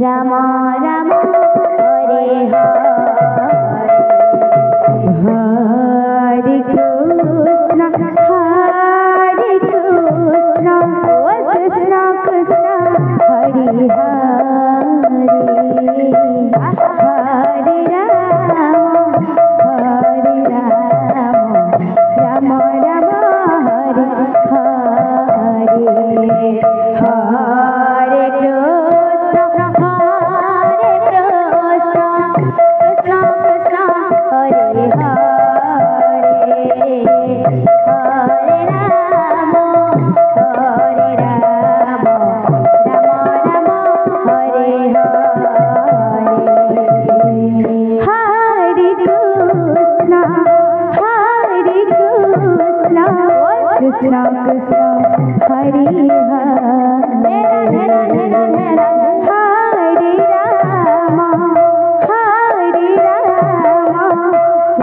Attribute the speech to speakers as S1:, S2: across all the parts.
S1: Ram Ram Hare Hare Hare Krishna Krishna Krishna Hare Hare Ram Ram Hare Hare Hare Krishna Krishna Krishna Hare Hare Hare Ram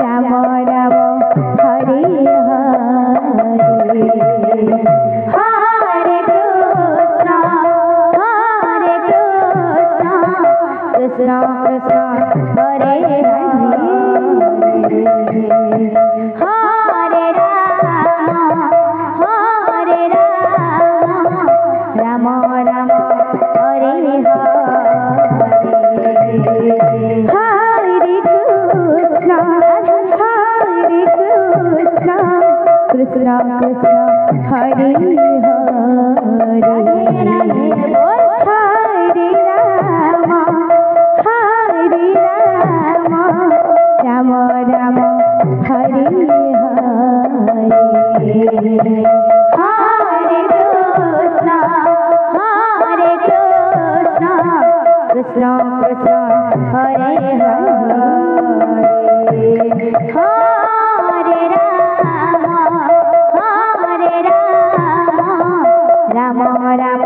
S1: Ram Ram Hare Hare Krishna Krishna Krishna Hare Hare Hare Ram Ram Ram Hare Hare Hare Krishna Krishna Krishna Hare Hare Ram Ram Hare Hare Krishna Krishna Krishna Hare Hare Hare Ram Ram Ram Hare Hare Hare Krishna Krishna Krishna Hare Hare Hare Ram Ram Ram